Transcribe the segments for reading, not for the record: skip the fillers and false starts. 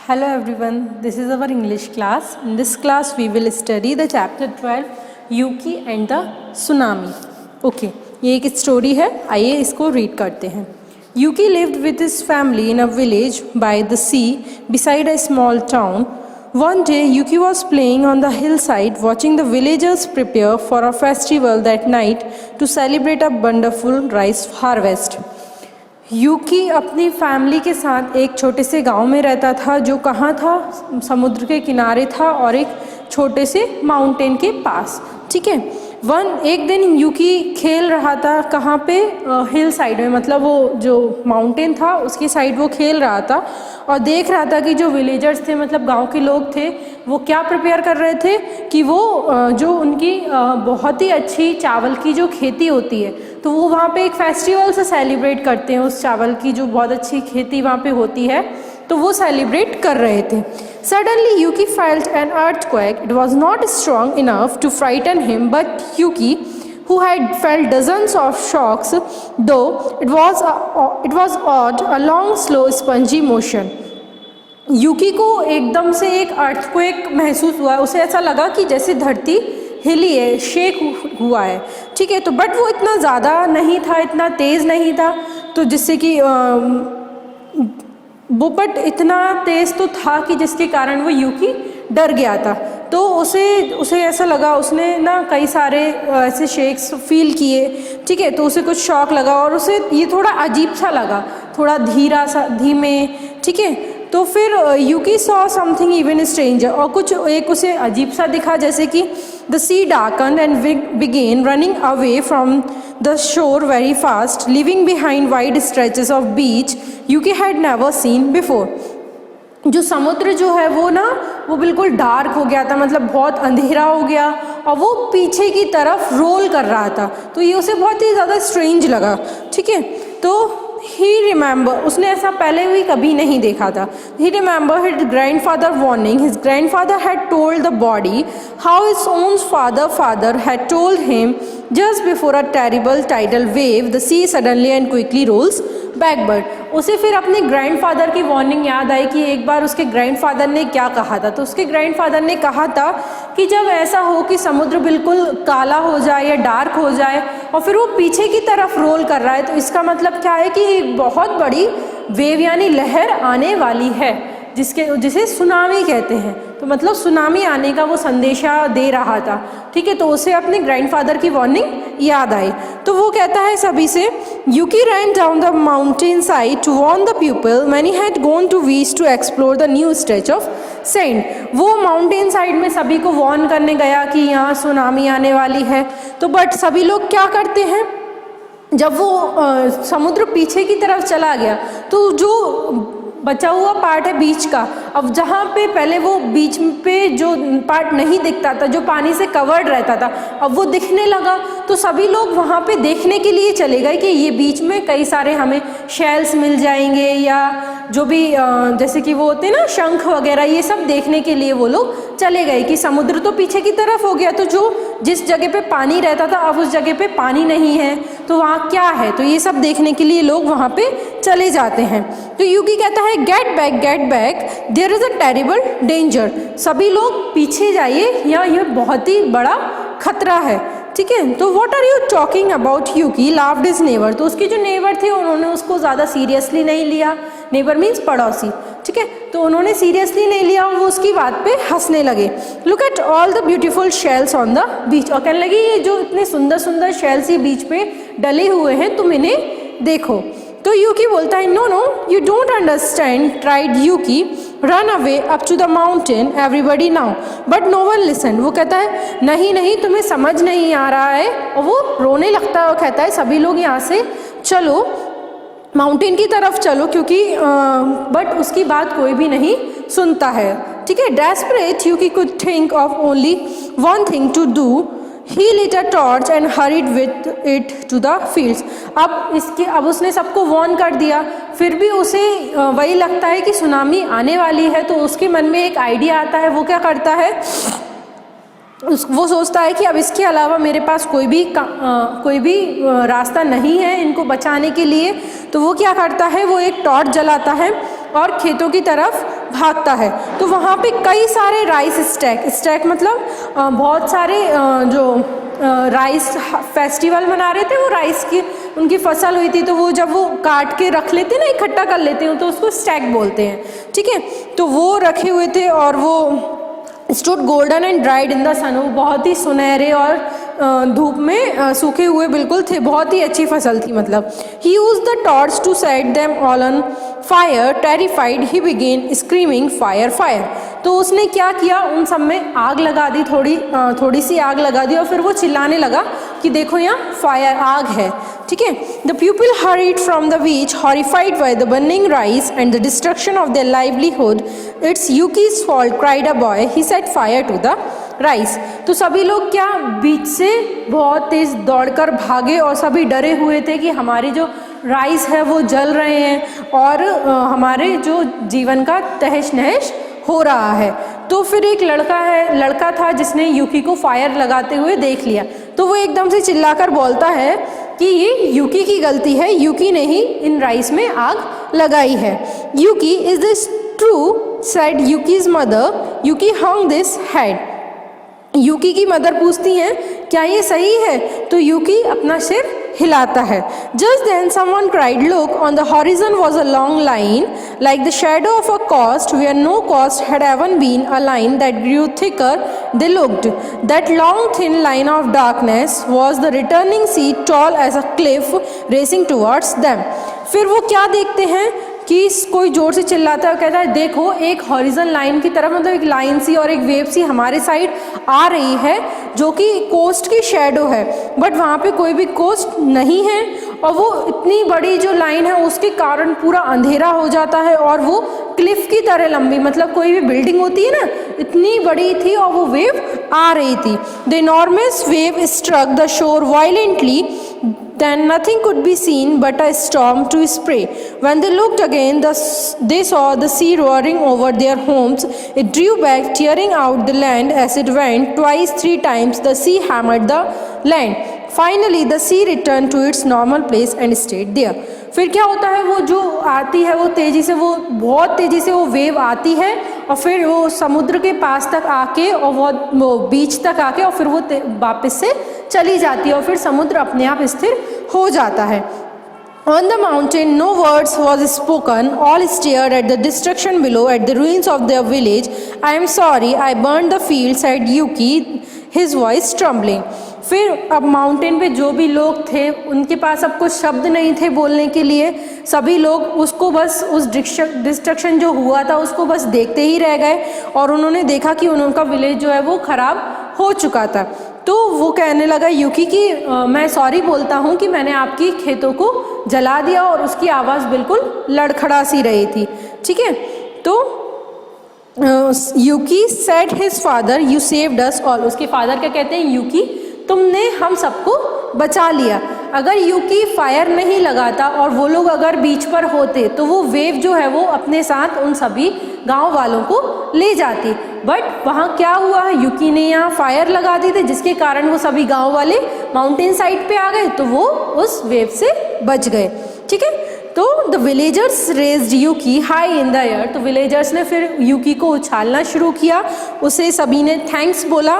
Hello everyone, this is our English class. In this class we will study the chapter 12 Yuki and the Tsunami. Okay, ये एक story है, आइए इसको read करते हैं. Yuki lived with his family in a village by the sea beside a small town. One day Yuki was playing on the hillside watching the villagers prepare for a festival that night to celebrate a wonderful rice harvest. यूकी अपनी family के साथ एक छोटे से गांव में रहता था जो कहाँ था, समुद्र के किनारे था और एक छोटे से माउंटेन के पास. ठीक है. एक दिन यूकी खेल रहा था कहाँ पे, हिल साइड में, मतलब वो जो माउंटेन था उसकी साइड वो खेल रहा था और देख रहा था कि जो विलेजर्स थे, मतलब गांव के लोग थे, वो क्या प्रिपेयर कर रहे थे कि वो जो उनकी बहुत ही अच्छी चावल की जो खेती होती है तो वो वहाँ पे एक फेस्टिवल से सेलिब्रेट करते हैं. उस चावल की जो बहुत अच्छी खेती वहाँ पे होती है तो वो सेलिब्रेट कर रहे थे. Suddenly Yuki felt an earthquake. It was not strong enough to frighten him, but Yuki, who had felt dozens of shocks, though it was odd, a long, slow, spongy motion. यूकी को एकदम से एक earthquake महसूस हुआ. उसे ऐसा लगा कि जैसे धरती हिली है, शेक हुआ है. ठीक है. तो बट वो इतना ज़्यादा नहीं था, इतना तेज़ नहीं था, तो जिससे कि वो बट इतना तेज़ तो था कि जिसके कारण वो यूकी डर गया था. तो उसे ऐसा लगा, उसने ना कई सारे ऐसे शेक्स फील किए. ठीक है. तो उसे कुछ शॉक लगा और उसे ये थोड़ा अजीब सा लगा, थोड़ा धीमे. ठीक है. तो फिर Yuki saw something even stranger, और कुछ एक उसे अजीब सा दिखा, जैसे कि the sea darken and began running away from the shore very fast, leaving behind wide stretches of beach Yuki had never seen before. जो समुद्र जो है वो बिल्कुल डार्क हो गया था, मतलब बहुत अंधेरा हो गया और वो पीछे की तरफ रोल कर रहा था. तो ये उसे बहुत ही ज़्यादा स्ट्रेंज लगा. ठीक है. तो ही रिमेंबर, उसने ऐसा पहले भी कभी नहीं देखा था. He remember his grandfather warning. His grandfather had told the body how his own father had told him just before a terrible tidal wave the sea suddenly and quickly rolls backward. उसे फिर अपने grandfather की warning याद आई कि एक बार उसके grandfather ने क्या कहा था. तो उसके ग्रैंडफादर ने कहा था कि जब ऐसा हो कि समुद्र बिल्कुल काला हो जाए या डार्क हो जाए और फिर वो पीछे की तरफ रोल कर रहा है, तो इसका मतलब क्या है कि एक बहुत बड़ी वेव यानी लहर आने वाली है, जिसे सुनामी कहते हैं. तो मतलब सुनामी आने का वो संदेशा दे रहा था. ठीक है. तो उसे अपने ग्रैंडफादर की वार्निंग याद आई. तो वो कहता है सभी से, Yuki ran down the mountain side to warn the people many had gone to beach to explore the new stretch of sand. वो माउंटेन साइड में सभी को वार्न करने गया कि यहाँ सुनामी आने वाली है. तो बट सभी लोग क्या करते हैं, जब वो समुद्र पीछे की तरफ चला गया तो जो बचा हुआ पार्ट है बीच का, अब जहाँ पे पहले वो बीच पे जो पार्ट नहीं दिखता था, जो पानी से कवर्ड रहता था, अब वो दिखने लगा. तो सभी लोग वहाँ पे देखने के लिए चले गए कि ये बीच में कई सारे हमें शेल्स मिल जाएंगे या जो भी जैसे कि वो होते हैं ना शंख वगैरह, ये सब देखने के लिए वो लोग चले गए कि समुद्र तो पीछे की तरफ हो गया, तो जो जिस जगह पे पानी रहता था अब उस जगह पे पानी नहीं है, तो वहाँ क्या है. तो ये सब देखने के लिए लोग वहाँ पे चले जाते हैं. तो यूकी कहता है get back there is a terrible danger. सभी लोग पीछे जाइए, या ये बहुत ही बड़ा खतरा है. ठीक है. तो what are you talking about, Yuki laughed his neighbour. तो उसके जो नेबर थे उन्होंने उसको ज़्यादा सीरियसली नहीं लिया. नेबर मीन्स पड़ोसी. ठीक है. तो उन्होंने सीरियसली नहीं लिया, वो उसकी बात पे हंसने लगे. Look at all the beautiful shells on the beach. और कहने लगे ये जो इतने सुंदर सुंदर शेल्स ये बीच पे डले हुए हैं, तुम इन्हें देखो. तो यूकी बोलता है no you don't understand, tried Yuki run away up to the mountain everybody now but no one listen. वो कहता है नहीं तुम्हें समझ नहीं आ रहा है, और वो रोने लगता है और कहता है सभी लोग यहाँ से चलो, माउंटेन की तरफ चलो, क्योंकि बट उसकी बात कोई भी नहीं सुनता है. ठीक है. Desperate Yuki could think of only one thing to do. He lit a torch and hurried with it to the fields. अब उसने सबको वार्न कर दिया, फिर भी उसे वही लगता है कि सुनामी आने वाली है. तो उसके मन में एक आइडिया आता है. वो क्या करता है, वो सोचता है कि अब इसके अलावा मेरे पास कोई भी रास्ता नहीं है इनको बचाने के लिए. तो वो क्या करता है, वो एक टॉर्च जलाता है और खेतों की तरफ भागता है। तो वहाँ पे कई सारे राइस स्टैक मतलब बहुत सारे जो राइस फेस्टिवल मना रहे थे, वो राइस की उनकी फसल हुई थी, तो वो जब वो काट के रख लेते हैं ना, इकट्ठा कर लेते हैं, तो उसको स्टैक बोलते हैं, ठीक है। तो वो रखे हुए थे और वो stood golden and dried in the sun, वो बहुत ही सुनहरे और धूप में सूखे हुए बिल्कुल थे, बहुत ही अच्छी फसल थी मतलब। He use the torch to set them all on fire, terrified he began screaming fire fire. तो उसने क्या किया, उन सब में आग लगा दी, थोड़ी सी आग लगा दी और फिर वो चिल्लाने लगा कि देखो यहाँ फायर, आग है, ठीक है। The people hurried from the beach horrified by the burning rice and the destruction of their livelihood. It's Yuki's fault, cried a boy, he set fire to the rice. तो सभी लोग क्या बीच से बहुत तेज दौड़कर भागे और सभी डरे हुए थे कि हमारे जो राइस है वो जल रहे हैं और हमारे जो जीवन का तहस नहस हो रहा है। तो फिर एक लड़का था जिसने यूकी को फायर लगाते हुए देख लिया, तो वो एकदम से चिल्लाकर बोलता है कि ये यूकी की गलती है, यूकी ने ही इन राइस में आग लगाई है। Yuki, is this true, said Yuki's mother, Yuki hung this head. Yuki की मदर पूछती हैं क्या ये सही है, तो यूकी अपना सिर हिलाता है। Just then someone cried, look, on the horizon was a long line like the shadow of a coast where no coast had even been, a line that grew thicker they looked, that long thin line of darkness was the returning sea, tall as a cliff racing towards them. फिर वो क्या देखते हैं कि कोई जोर से चिल्लाता है और कहता है देखो एक हॉरिजन लाइन की तरफ, मतलब एक लाइन सी और एक वेव सी हमारे साइड आ रही है जो कि कोस्ट की शेडो है, बट वहाँ पे कोई भी कोस्ट नहीं है और वो इतनी बड़ी जो लाइन है उसके कारण पूरा अंधेरा हो जाता है और वो क्लिफ की तरह लंबी, मतलब कोई भी बिल्डिंग होती है ना, इतनी बड़ी थी और वो वेव आ रही थी। The enormous wave struck the shore violently, then nothing could be seen but a storm to spray. When they looked again, they saw the sea roaring over their homes. It drew back, tearing out the land as it went. Twice, 3 times, the sea hammered the land. Finally, the sea returned to its normal place and stayed there. फिर क्या होता है, वो जो आती है वो तेज़ी से, वो बहुत तेज़ी से वो वेव आती है और फिर वो समुद्र के पास तक आके और वो बीच तक आके और फिर वो वापस से चली जाती है और फिर समुद्र अपने आप स्थिर हो जाता है। On the mountain, no words was spoken. All stared at the destruction below, at the ruins of their village. I am sorry, I burned the field, said Yuki, his voice trembling. फिर अब mountain पे जो भी लोग थे उनके पास अब कुछ शब्द नहीं थे बोलने के लिए, सभी लोग उसको बस उस डिस्ट्रक्शन जो हुआ था उसको बस देखते ही रह गए और उन्होंने देखा कि उनका विलेज जो है वो ख़राब हो चुका था। तो वो कहने लगा यूकी कि मैं सॉरी बोलता हूँ कि मैंने आपकी खेतों को जला दिया, और उसकी आवाज़ बिल्कुल लड़खड़ा सी रही थी, ठीक है। तो Yuki said his father, you saved us all. उसके फादर क्या कहते हैं, यूकी तुमने हम सबको बचा लिया। अगर यूकी फायर नहीं लगाता और वो लोग अगर बीच पर होते तो वो वेव जो है वो अपने साथ उन सभी गांव वालों को ले जाती, बट वहाँ क्या हुआ है, यूकी ने यहाँ फायर लगा दी थी जिसके कारण वो सभी गांव वाले माउंटेन साइड पे आ गए, तो वो उस वेव से बच गए, ठीक है। तो the villagers raised Yuki high in the air. तो विलेजर्स ने फिर यूकी को उछालना शुरू किया, उसे सभी ने थैंक्स बोला।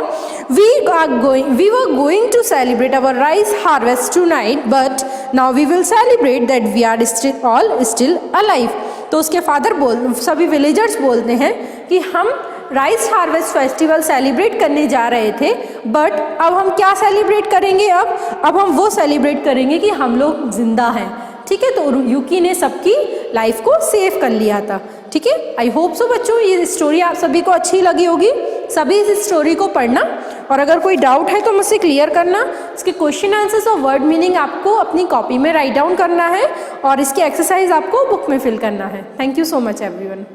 We were going to celebrate our rice harvest tonight, but now we will celebrate that we are still alive. तो उसके फादर सभी विलेजर्स बोलते हैं कि हम राइस हार्वेस्ट फेस्टिवल सेलिब्रेट करने जा रहे थे, बट अब हम क्या सेलिब्रेट करेंगे, अब हम वो सेलिब्रेट करेंगे कि हम लोग जिंदा हैं, ठीक है। तो यूकी ने सबकी लाइफ को सेव कर लिया था, ठीक है। आई होप सो बच्चों ये स्टोरी आप सभी को अच्छी लगी होगी, सभी इस स्टोरी को पढ़ना और अगर कोई डाउट है तो मुझसे क्लियर करना। इसके क्वेश्चन आंसर्स और वर्ड मीनिंग आपको अपनी कॉपी में राइट डाउन करना है और इसकी एक्सरसाइज आपको बुक में फिल करना है। Thank you so much everyone.